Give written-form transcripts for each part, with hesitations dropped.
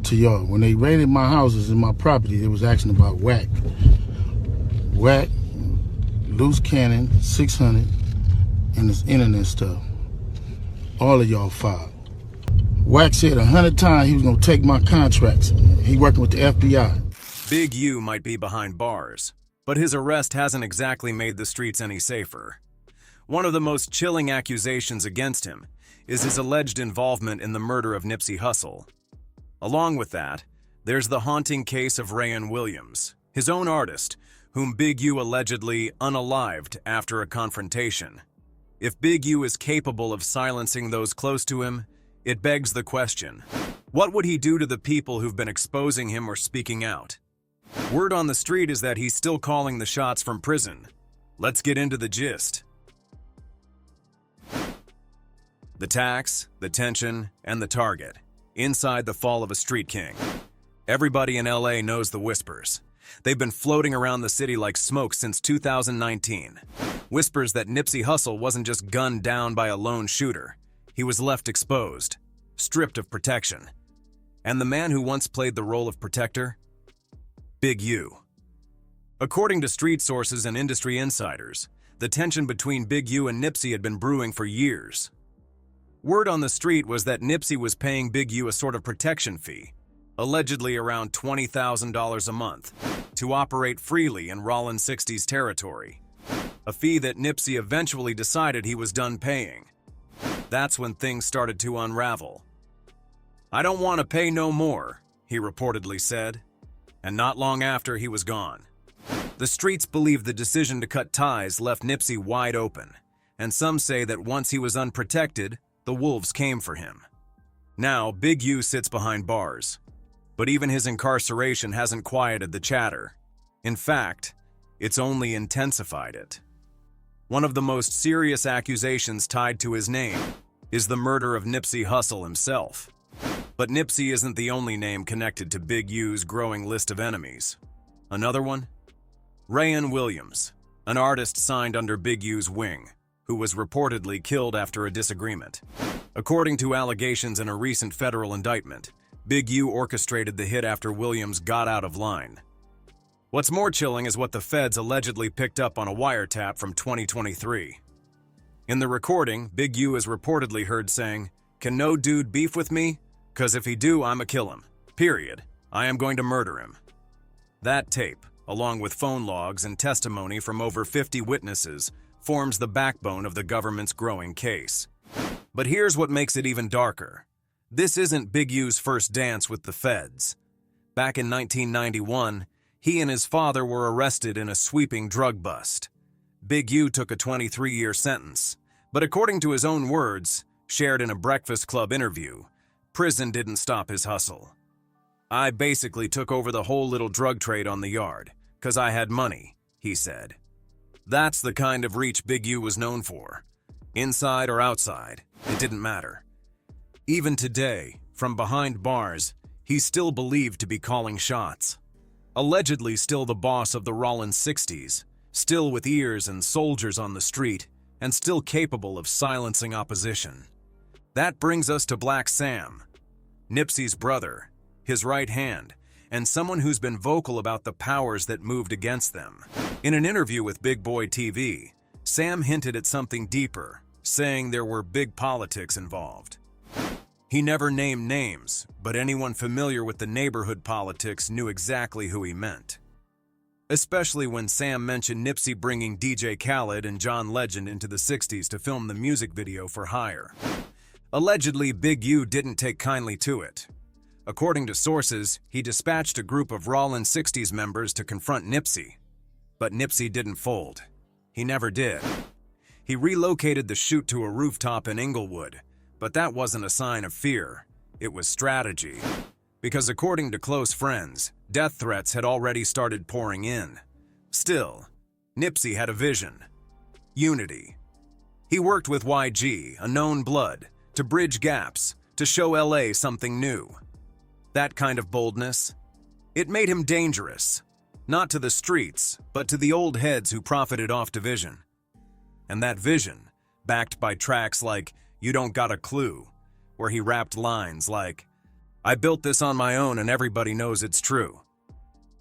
to y'all. When they raided my houses and my property, they was asking about whack, loose cannon, 600, and this internet stuff. All of y'all filed. Wack said 100 times he was gonna take my contracts. He working with the FBI. Big U might be behind bars, but his arrest hasn't exactly made the streets any safer. One of the most chilling accusations against him is his alleged involvement in the murder of Nipsey Hussle. Along with that, there's the haunting case of Rayan Williams, his own artist, whom Big U allegedly unalived after a confrontation. If Big U is capable of silencing those close to him, it begs the question, what would he do to the people who've been exposing him or speaking out? Word on the street is that he's still calling the shots from prison. Let's get into the gist. The tax, the tension, and the target. Inside the fall of a street king. Everybody in LA knows the whispers. They've been floating around the city like smoke since 2019. Whispers that Nipsey Hussle wasn't just gunned down by a lone shooter. He was left exposed, stripped of protection. And the man who once played the role of protector? Big U. According to street sources and industry insiders, the tension between Big U and Nipsey had been brewing for years. Word on the street was that Nipsey was paying Big U a sort of protection fee, allegedly around $20,000 a month, to operate freely in Rollin 60's territory. A fee that Nipsey eventually decided he was done paying. That's when things started to unravel. "I don't want to pay no more," he reportedly said, and not long after he was gone. The streets believe the decision to cut ties left Nipsey wide open, and some say that once he was unprotected, the wolves came for him. Now, Big U sits behind bars, but even his incarceration hasn't quieted the chatter. In fact, it's only intensified it. One of the most serious accusations tied to his name is the murder of Nipsey Hussle himself. But Nipsey isn't the only name connected to Big U's growing list of enemies. Another one? Rayan Williams, an artist signed under Big U's wing, who was reportedly killed after a disagreement. According to allegations in a recent federal indictment, Big U orchestrated the hit after Williams got out of line. What's more chilling is what the feds allegedly picked up on a wiretap from 2023. In the recording, Big U is reportedly heard saying, "Can no dude beef with me? 'Cause if he do, I'ma kill him. Period. I am going to murder him." That tape, along with phone logs and testimony from over 50 witnesses, forms the backbone of the government's growing case. But here's what makes it even darker. This isn't Big U's first dance with the feds. Back in 1991, he and his father were arrested in a sweeping drug bust. Big U took a 23-year sentence, but according to his own words, shared in a Breakfast Club interview, prison didn't stop his hustle. "I basically took over the whole little drug trade on the yard, 'cause I had money," he said. That's the kind of reach Big U was known for. Inside or outside, it didn't matter. Even today, from behind bars, he's still believed to be calling shots. Allegedly still the boss of the Rollin 60s, still with ears and soldiers on the street, and still capable of silencing opposition. That brings us to Black Sam, Nipsey's brother, his right hand, and someone who's been vocal about the powers that moved against them. In an interview with Big Boy TV, Sam hinted at something deeper, saying there were big politics involved. He never named names, but anyone familiar with the neighborhood politics knew exactly who he meant. Especially when Sam mentioned Nipsey bringing DJ Khaled and John Legend into the 60s to film the music video for Hire. Allegedly, Big U didn't take kindly to it. According to sources, he dispatched a group of Rollin 60s members to confront Nipsey. But Nipsey didn't fold. He never did. He relocated the shoot to a rooftop in Inglewood, but that wasn't a sign of fear. It was strategy. Because according to close friends, death threats had already started pouring in. Still, Nipsey had a vision. Unity. He worked with YG, a known blood, to bridge gaps, to show LA something new. That kind of boldness, it made him dangerous. Not to the streets, but to the old heads who profited off division. And that vision, backed by tracks like You Don't Got a Clue, where he rapped lines like, I built this on my own and everybody knows it's true.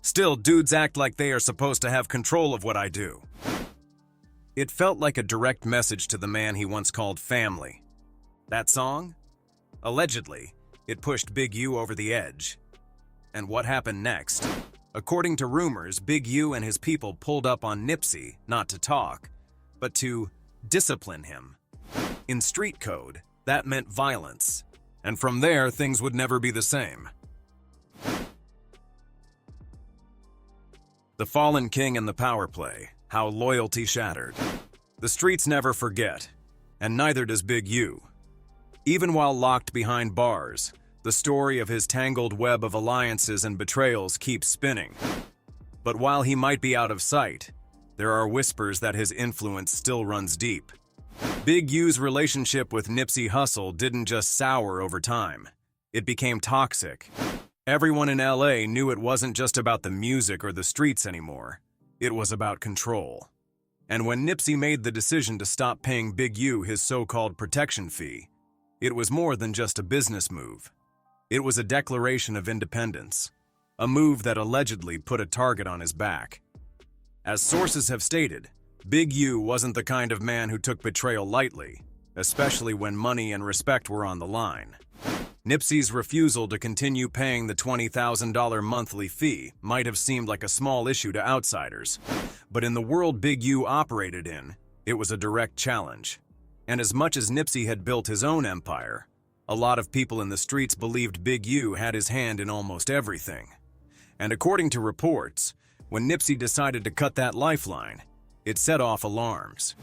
Still, dudes act like they are supposed to have control of what I do. It felt like a direct message to the man he once called family. That song? Allegedly, it pushed Big U over the edge. And what happened next? According to rumors, Big U and his people pulled up on Nipsey not to talk, but to discipline him. In street code, that meant violence. And from there, things would never be the same. The fallen king and the power play, how loyalty shattered. The streets never forget, and neither does Big U. Even while locked behind bars, the story of his tangled web of alliances and betrayals keeps spinning. But while he might be out of sight, there are whispers that his influence still runs deep. Big U's relationship with Nipsey Hussle didn't just sour over time. It became toxic. Everyone in LA knew it wasn't just about the music or the streets anymore. It was about control. And when Nipsey made the decision to stop paying Big U his so-called protection fee, it was more than just a business move. It was a declaration of independence, a move that allegedly put a target on his back. As sources have stated, Big U wasn't the kind of man who took betrayal lightly, especially when money and respect were on the line. Nipsey's refusal to continue paying the $20,000 monthly fee might have seemed like a small issue to outsiders, but in the world Big U operated in, it was a direct challenge. And as much as Nipsey had built his own empire, a lot of people in the streets believed Big U had his hand in almost everything. And according to reports, when Nipsey decided to cut that lifeline, it set off alarms.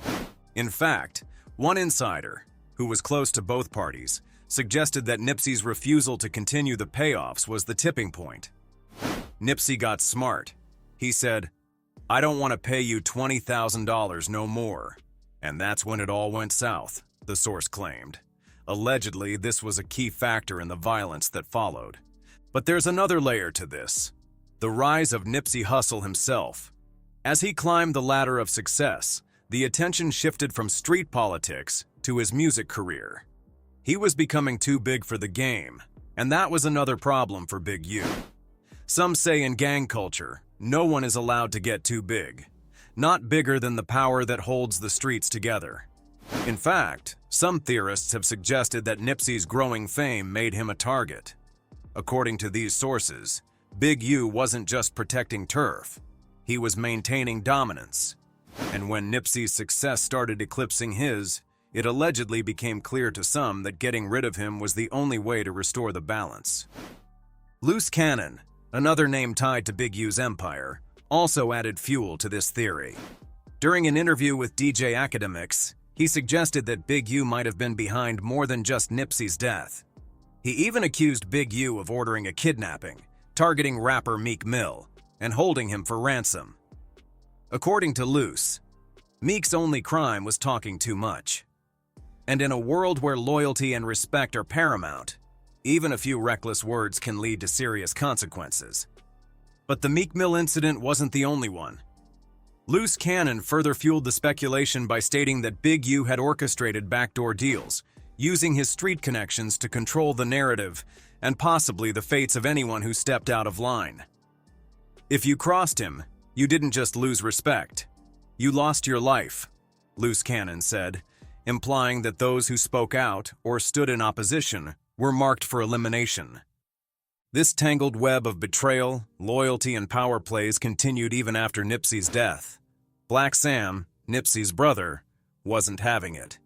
In fact, one insider, who was close to both parties, suggested that Nipsey's refusal to continue the payoffs was the tipping point. Nipsey got smart. He said, "I don't want to pay you $20,000 no more." And that's when it all went south, the source claimed. Allegedly, this was a key factor in the violence that followed. But there's another layer to this: the rise of Nipsey Hussle himself. As he climbed the ladder of success, the attention shifted from street politics to his music career. He was becoming too big for the game, and that was another problem for Big U. Some say in gang culture, no one is allowed to get too big, not bigger than the power that holds the streets together. In fact, some theorists have suggested that Nipsey's growing fame made him a target. According to these sources, Big U wasn't just protecting turf, he was maintaining dominance. And when Nipsey's success started eclipsing his, it allegedly became clear to some that getting rid of him was the only way to restore the balance. Loose Cannon, another name tied to Big U's empire, also added fuel to this theory. During an interview with DJ Academics, he suggested that Big U might have been behind more than just Nipsey's death. He even accused Big U of ordering a kidnapping, targeting rapper Meek Mill, and holding him for ransom. According to Loose, Meek's only crime was talking too much. And in a world where loyalty and respect are paramount, even a few reckless words can lead to serious consequences. But the Meek Mill incident wasn't the only one. Loose Cannon further fueled the speculation by stating that Big U had orchestrated backdoor deals, using his street connections to control the narrative and possibly the fates of anyone who stepped out of line. If you crossed him, you didn't just lose respect. You lost your life, Loose Cannon said, implying that those who spoke out or stood in opposition were marked for elimination. This tangled web of betrayal, loyalty, and power plays continued even after Nipsey's death. Black Sam, Nipsey's brother, wasn't having it.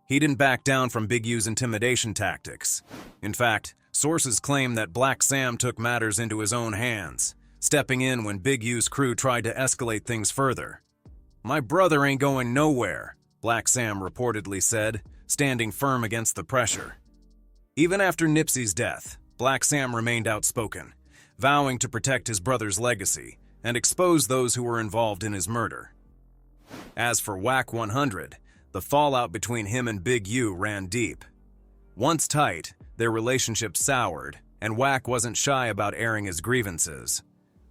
He didn't back down from Big U's intimidation tactics. In fact, sources claim that Black Sam took matters into his own hands, stepping in when Big U's crew tried to escalate things further. "My brother ain't going nowhere," Black Sam reportedly said, standing firm against the pressure. Even after Nipsey's death, Black Sam remained outspoken, vowing to protect his brother's legacy and expose those who were involved in his murder. As for Wack 100, the fallout between him and Big U ran deep. Once tight, their relationship soured, and Wack wasn't shy about airing his grievances.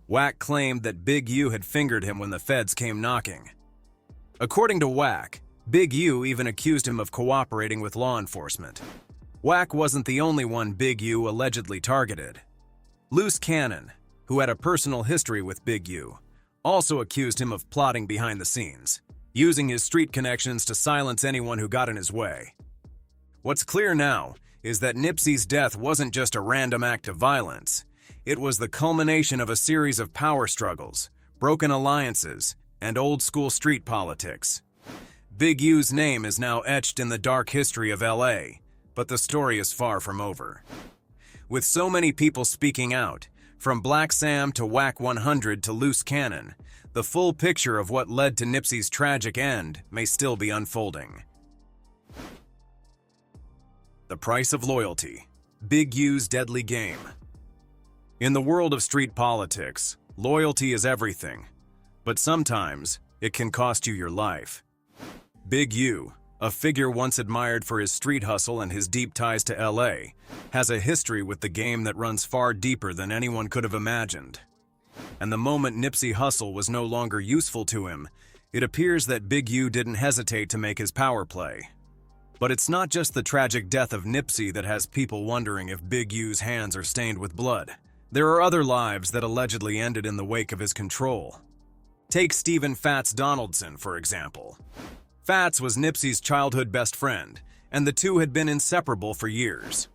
Wack claimed that Big U had fingered him when the feds came knocking. According to Wack, Big U even accused him of cooperating with law enforcement. Wack wasn't the only one Big U allegedly targeted. Loose Cannon, who had a personal history with Big U, also accused him of plotting behind the scenes, using his street connections to silence anyone who got in his way. What's clear now is that Nipsey's death wasn't just a random act of violence. It was the culmination of a series of power struggles, broken alliances, and old-school street politics. Big U's name is now etched in the dark history of LA, but the story is far from over. With so many people speaking out, from Black Sam to Wack 100 to Loose Cannon, the full picture of what led to Nipsey's tragic end may still be unfolding. The price of loyalty. Big U's deadly game. In the world of street politics, loyalty is everything, but sometimes it can cost you your life. Big U, a figure once admired for his street hustle and his deep ties to LA, has a history with the game that runs far deeper than anyone could have imagined. And the moment Nipsey Hussle was no longer useful to him, it appears that Big U didn't hesitate to make his power play. But it's not just the tragic death of Nipsey that has people wondering if Big U's hands are stained with blood. There are other lives that allegedly ended in the wake of his control. Take Stephen Fats Donaldson, for example. Fats was Nipsey's childhood best friend, and the two had been inseparable for years.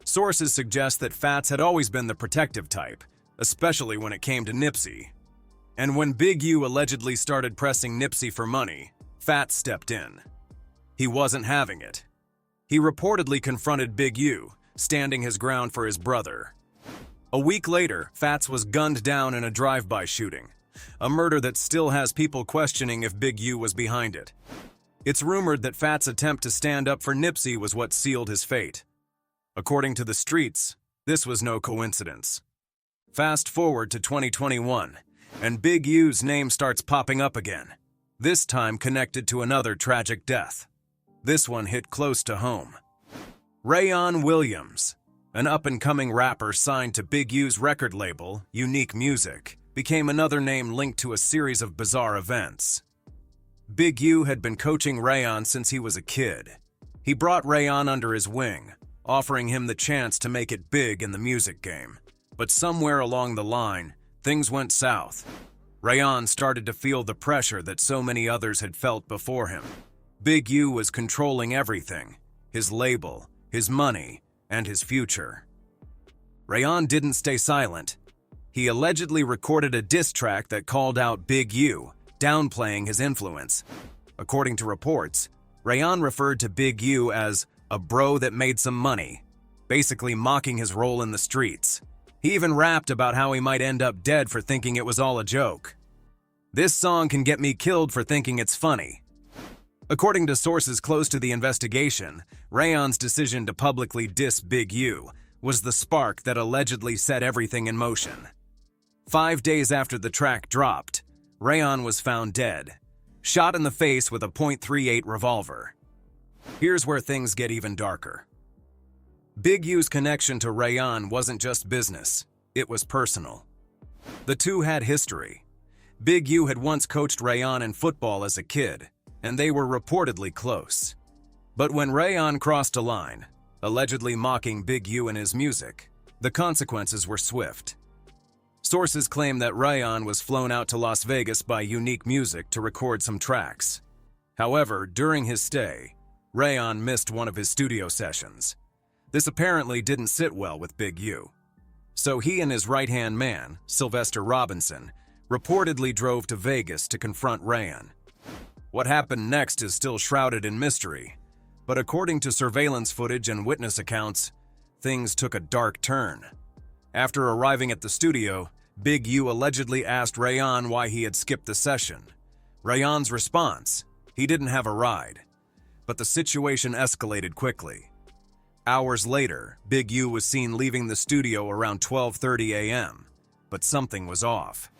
Sources suggest that Fats had always been the protective type, especially when it came to Nipsey. And when Big U allegedly started pressing Nipsey for money, Fats stepped in. He wasn't having it. He reportedly confronted Big U, standing his ground for his brother. A week later, Fats was gunned down in a drive-by shooting, a murder that still has people questioning if Big U was behind it. It's rumored that Fats' attempt to stand up for Nipsey was what sealed his fate. According to the streets, this was no coincidence. Fast forward to 2021, and Big U's name starts popping up again, this time connected to another tragic death. This one hit close to home. Rayan Williams, an up-and-coming rapper signed to Big U's record label, Unique Music, became another name linked to a series of bizarre events. Big U had been coaching Rayan since he was a kid. He brought Rayan under his wing, offering him the chance to make it big in the music game. But somewhere along the line, things went south. Rayan started to feel the pressure that so many others had felt before him. Big U was controlling everything: his label, his money, and his future. Rayan didn't stay silent. He allegedly recorded a diss track that called out Big U, downplaying his influence. According to reports, Rayan referred to Big U as a bro that made some money, basically mocking his role in the streets. He even rapped about how he might end up dead for thinking it was all a joke. This song can get me killed for thinking it's funny. According to sources close to the investigation, Rayan's decision to publicly diss Big U was the spark that allegedly set everything in motion. 5 days after the track dropped, Rayan was found dead, shot in the face with a .38 revolver. Here's where things get even darker. Big U's connection to Rayan wasn't just business, it was personal. The two had history. Big U had once coached Rayan in football as a kid, and they were reportedly close. But when Rayan crossed a line, allegedly mocking Big U in his music, the consequences were swift. Sources claim that Rayan was flown out to Las Vegas by Unique Music to record some tracks. However, during his stay, Rayan missed one of his studio sessions. This apparently didn't sit well with Big U. So he and his right-hand man, Sylvester Robinson, reportedly drove to Vegas to confront Rayan. What happened next is still shrouded in mystery, but according to surveillance footage and witness accounts, things took a dark turn. After arriving at the studio, Big U allegedly asked Rayan why he had skipped the session. Rayan's response: he didn't have a ride. But the situation escalated quickly. Hours later, Big U was seen leaving the studio around 12:30 a.m., but something was off.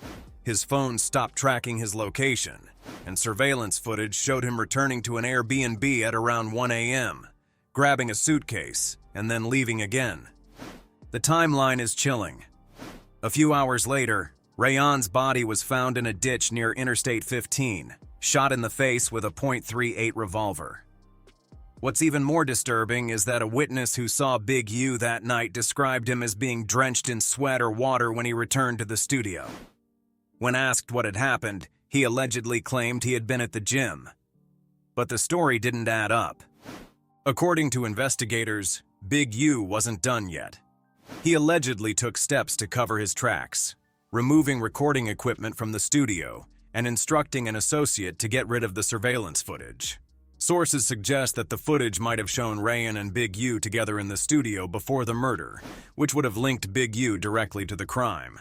His phone stopped tracking his location, and surveillance footage showed him returning to an Airbnb at around 1 a.m., grabbing a suitcase, and then leaving again. The timeline is chilling. A few hours later, Rayan's body was found in a ditch near Interstate 15, shot in the face with a .38 revolver. What's even more disturbing is that a witness who saw Big U that night described him as being drenched in sweat or water when he returned to the studio. When asked what had happened, he allegedly claimed he had been at the gym. But the story didn't add up. According to investigators, Big U wasn't done yet. He allegedly took steps to cover his tracks, removing recording equipment from the studio and instructing an associate to get rid of the surveillance footage. Sources suggest that the footage might have shown Rayan and Big U together in the studio before the murder, which would have linked Big U directly to the crime.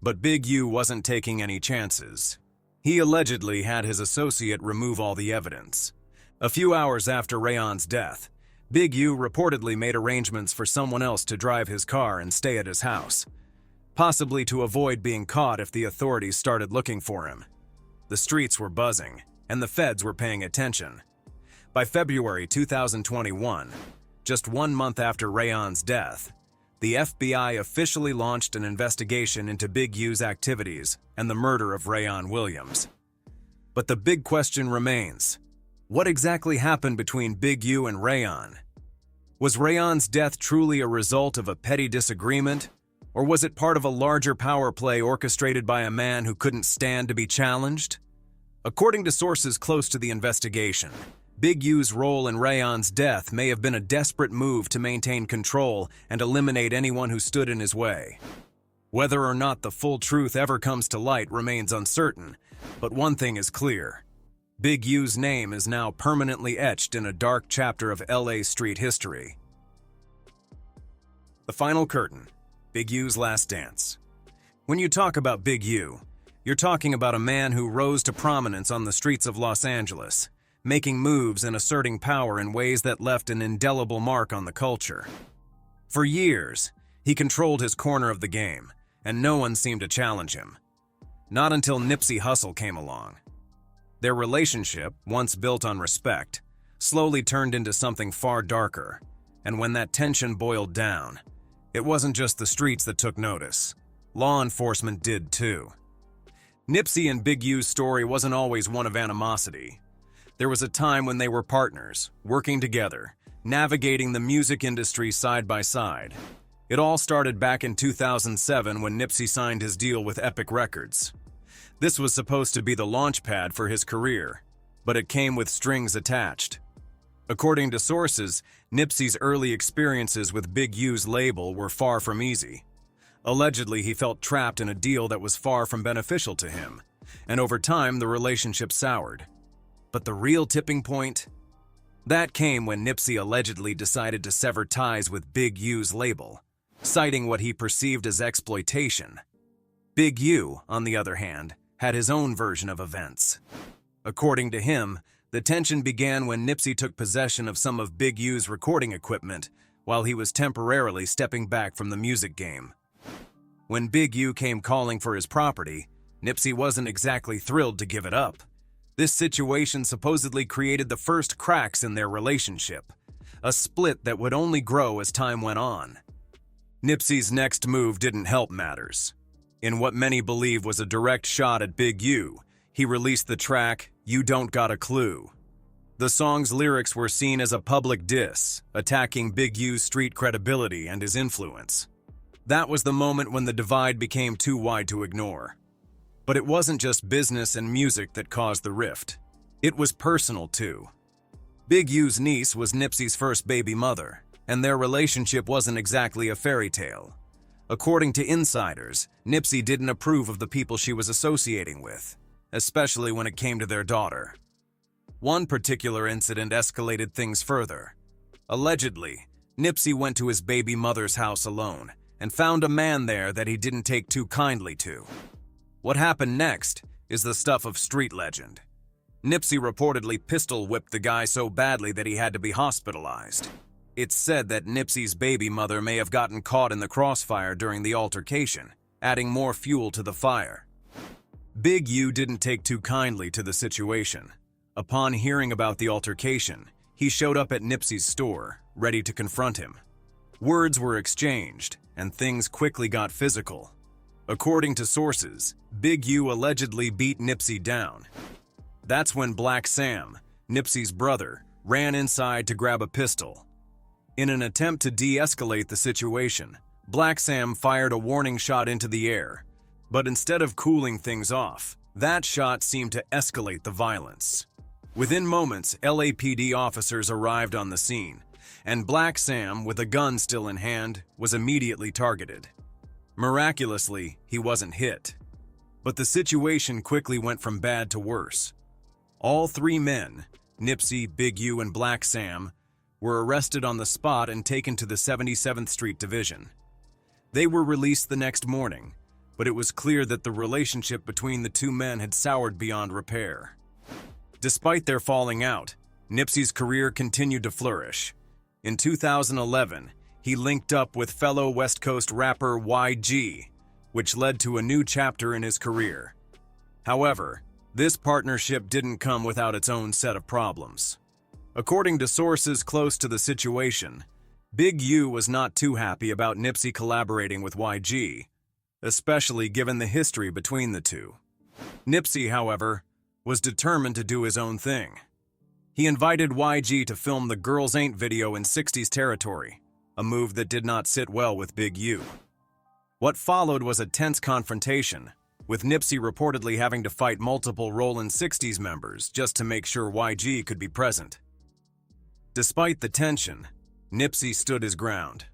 But Big U wasn't taking any chances. He allegedly had his associate remove all the evidence. A few hours after Rayan's death, Big U reportedly made arrangements for someone else to drive his car and stay at his house, possibly to avoid being caught if the authorities started looking for him. The streets were buzzing, and the feds were paying attention. By February 2021, just 1 month after Rayan's death, the FBI officially launched an investigation into Big U's activities and the murder of Rayan Williams. But the big question remains: what exactly happened between Big U and Rayan? Was Rayan's death truly a result of a petty disagreement, or was it part of a larger power play orchestrated by a man who couldn't stand to be challenged? According to sources close to the investigation, Big U's role in Rayan's death may have been a desperate move to maintain control and eliminate anyone who stood in his way. Whether or not the full truth ever comes to light remains uncertain, but one thing is clear: Big U's name is now permanently etched in a dark chapter of LA street history. The final curtain: Big U's last dance. When you talk about Big U, you're talking about a man who rose to prominence on the streets of Los Angeles, making moves and asserting power in ways that left an indelible mark on the culture. For years, he controlled his corner of the game, and no one seemed to challenge him. Not until Nipsey Hussle came along. Their relationship, once built on respect, slowly turned into something far darker, and when that tension boiled down, it wasn't just the streets that took notice. Law enforcement did too. Nipsey and Big U's story wasn't always one of animosity. There was a time when they were partners, working together, navigating the music industry side by side. It all started back in 2007 when Nipsey signed his deal with Epic Records. This was supposed to be the launch pad for his career, but it came with strings attached. According to sources, Nipsey's early experiences with Big U's label were far from easy. Allegedly, he felt trapped in a deal that was far from beneficial to him, and over time the relationship soured. But the real tipping point? That came when Nipsey allegedly decided to sever ties with Big U's label, citing what he perceived as exploitation. Big U, on the other hand, had his own version of events. According to him, the tension began when Nipsey took possession of some of Big U's recording equipment while he was temporarily stepping back from the music game. When Big U came calling for his property, Nipsey wasn't exactly thrilled to give it up. This situation supposedly created the first cracks in their relationship, a split that would only grow as time went on. Nipsey's next move didn't help matters. In what many believe was a direct shot at Big U, he released the track, "You Don't Got a Clue." The song's lyrics were seen as a public diss, attacking Big U's street credibility and his influence. That was the moment when the divide became too wide to ignore. But it wasn't just business and music that caused the rift. It was personal too. Big U's niece was Nipsey's first baby mother, and their relationship wasn't exactly a fairy tale. According to insiders, Nipsey didn't approve of the people she was associating with, especially when it came to their daughter. One particular incident escalated things further. Allegedly, Nipsey went to his baby mother's house alone and found a man there that he didn't take too kindly to. What happened next is the stuff of street legend. Nipsey reportedly pistol-whipped the guy so badly that he had to be hospitalized. It's said that Nipsey's baby mother may have gotten caught in the crossfire during the altercation, adding more fuel to the fire. Big U didn't take too kindly to the situation. Upon hearing about the altercation, he showed up at Nipsey's store, ready to confront him. Words were exchanged, and things quickly got physical. According to sources, Big U allegedly beat Nipsey down. That's when Black Sam, Nipsey's brother, ran inside to grab a pistol. In an attempt to de-escalate the situation, Black Sam fired a warning shot into the air, but instead of cooling things off, that shot seemed to escalate the violence. Within moments, LAPD officers arrived on the scene, and Black Sam, with a gun still in hand, was immediately targeted. Miraculously, he wasn't hit. But the situation quickly went from bad to worse. All three men, Nipsey, Big U, and Black Sam, were arrested on the spot and taken to the 77th Street Division. They were released the next morning, but it was clear that the relationship between the two men had soured beyond repair. Despite their falling out, Nipsey's career continued to flourish. In 2011, he linked up with fellow West Coast rapper YG, which led to a new chapter in his career. However, this partnership didn't come without its own set of problems. According to sources close to the situation, Big U was not too happy about Nipsey collaborating with YG, especially given the history between the two. Nipsey, however, was determined to do his own thing. He invited YG to film the Girls Ain't video in 60s territory, a move that did not sit well with Big U. What followed was a tense confrontation, with Nipsey reportedly having to fight multiple Rollin' 60s members just to make sure YG could be present. Despite the tension, Nipsey stood his ground.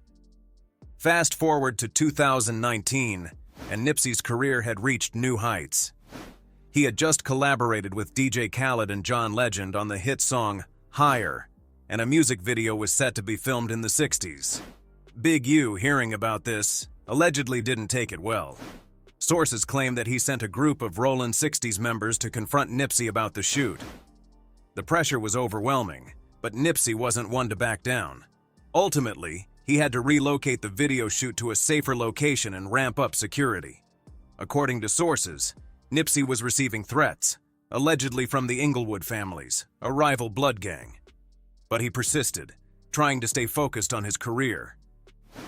Fast forward to 2019, and Nipsey's career had reached new heights. He had just collaborated with DJ Khaled and John Legend on the hit song Higher, and a music video was set to be filmed in the 60s. Big U, hearing about this, allegedly didn't take it well. Sources claim that he sent a group of Rollin' 60s members to confront Nipsey about the shoot. The pressure was overwhelming, but Nipsey wasn't one to back down. Ultimately, he had to relocate the video shoot to a safer location and ramp up security. According to sources, Nipsey was receiving threats, allegedly from the Inglewood families, a rival blood gang. But he persisted, trying to stay focused on his career.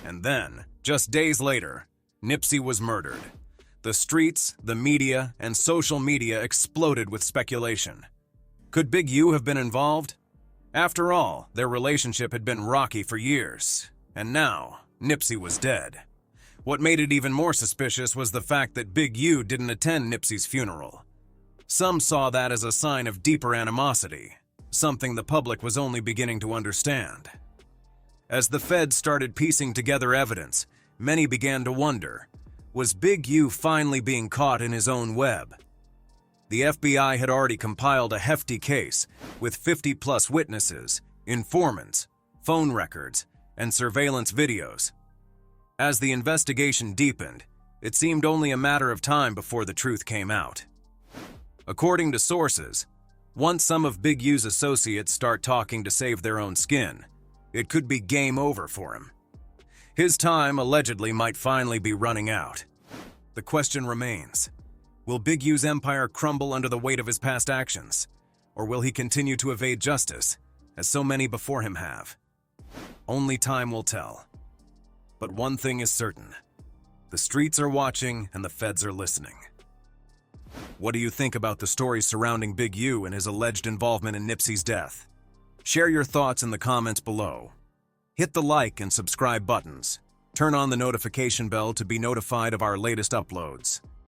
And then, just days later, Nipsey was murdered. The streets, the media, and social media exploded with speculation. Could Big U have been involved? After all, their relationship had been rocky for years, and now Nipsey was dead. What made it even more suspicious was the fact that Big U didn't attend Nipsey's funeral. Some saw that as a sign of deeper animosity, something the public was only beginning to understand. As the feds started piecing together evidence, many began to wonder, was Big U finally being caught in his own web? The FBI had already compiled a hefty case with 50-plus witnesses, informants, phone records, and surveillance videos. As the investigation deepened, it seemed only a matter of time before the truth came out. According to sources, once some of Big U's associates start talking to save their own skin, it could be game over for him. His time allegedly might finally be running out. The question remains, will Big U's empire crumble under the weight of his past actions, or will he continue to evade justice, as so many before him have? Only time will tell. But one thing is certain, the streets are watching and the feds are listening. What do you think about the stories surrounding Big U and his alleged involvement in Nipsey's death? Share your thoughts in the comments below. Hit the like and subscribe buttons. Turn on the notification bell to be notified of our latest uploads.